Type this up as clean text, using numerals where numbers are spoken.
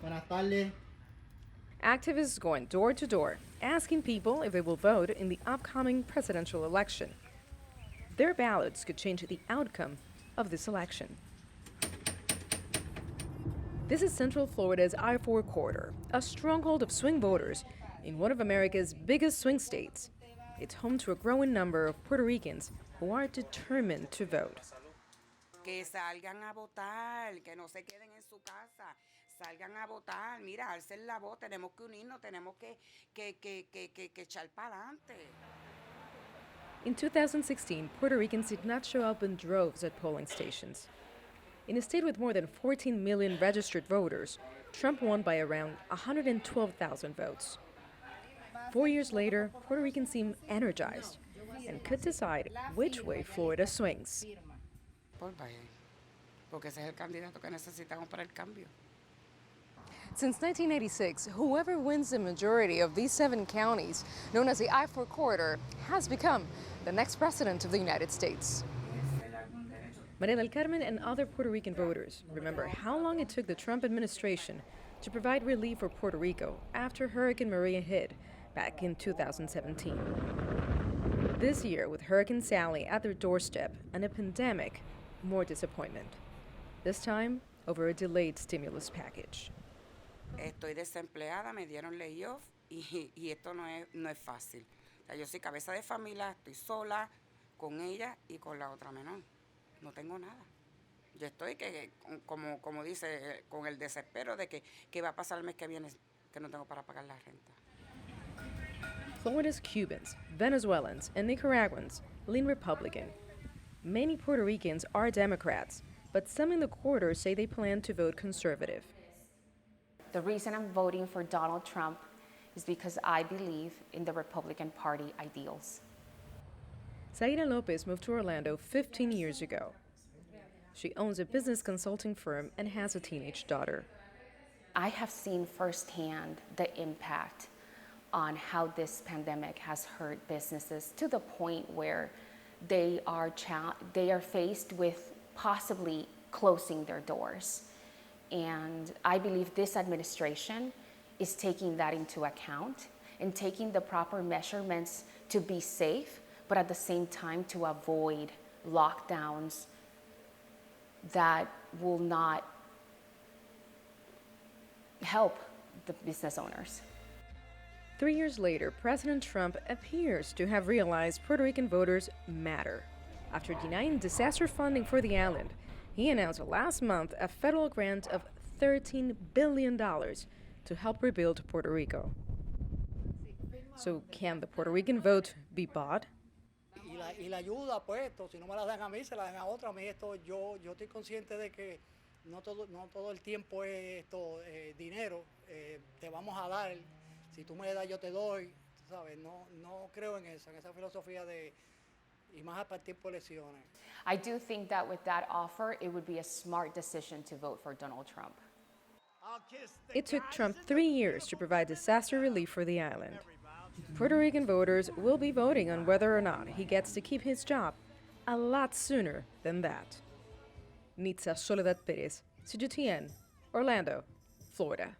Buenas tardes. Activists going door to door, asking people if they will vote in the upcoming presidential election. Their ballots could change the outcome of this election. This is Central Florida's I-4 corridor, a stronghold of swing voters in one of America's biggest swing states. It's home to a growing number of Puerto Ricans who are determined to vote. Que salgan a votar, que no se queden en su casa, salgan a votar. Mira, alcen la voz, tenemos que unirnos, tenemos que echar para adelante. In 2016, Puerto Ricans did not show up in droves at polling stations. In a state with more than 14 million registered voters, Trump won by around 112,000 votes. 4 years later, Puerto Ricans seem energized and could decide which way Florida swings. Por Biden, porque ese es el candidato que necesitamos para el cambio. Since 1986, whoever wins the majority of these 7 counties, known as the I-4 corridor, has become the next president of the United States. Maria del Carmen and other Puerto Rican voters remember how long it took the Trump administration to provide relief for Puerto Rico after Hurricane Maria hit back in 2017. This year, with Hurricane Sally at their doorstep and a pandemic, more disappointment. This time, over a delayed stimulus package. Estoy desempleada, me dieron layoff y esto no es fácil. O sea, yo soy cabeza de familia, estoy sola con ella y con la otra menor. No tengo nada. Yo estoy como dice, con el desespero de que va a pasar el mes que viene, que no tengo para pagar la renta. Florida's Cubans, Venezuelans, and Nicaraguans lean Republican. Many Puerto Ricans are Democrats, but some in the corridor say they plan to vote conservative. The reason I'm voting for Donald Trump is because I believe in the Republican Party ideals. Zaira Lopez moved to Orlando 15 years ago. She owns a business consulting firm and has a teenage daughter. I have seen firsthand the impact on how this pandemic has hurt businesses to the point where they are faced with possibly closing their doors. And I believe this administration is taking that into account and taking the proper measurements to be safe, but at the same time to avoid lockdowns that will not help the business owners. 3 years later, President Trump appears to have realized Puerto Rican voters matter. After denying disaster funding for the island, he announced last month a federal grant of $13 billion to help rebuild Puerto Rico. So can the Puerto Rican vote be bought? Y la ayuda, pues, si no me la dan a mí, se la dan a otra. A mí esto, yo estoy consciente de que no todo el tiempo es dinero. Te vamos a dar. Si tú me das, yo te doy, ¿sabes? No creo en esa filosofía de, y más para el tiempo de elecciones. I do think that with that offer, it would be a smart decision to vote for Donald Trump. It took Trump 3 years to provide disaster relief for the island. Puerto Rican voters will be voting on whether or not he gets to keep his job a lot sooner than that. Nitza Soledad Perez, CGTN, Orlando, Florida.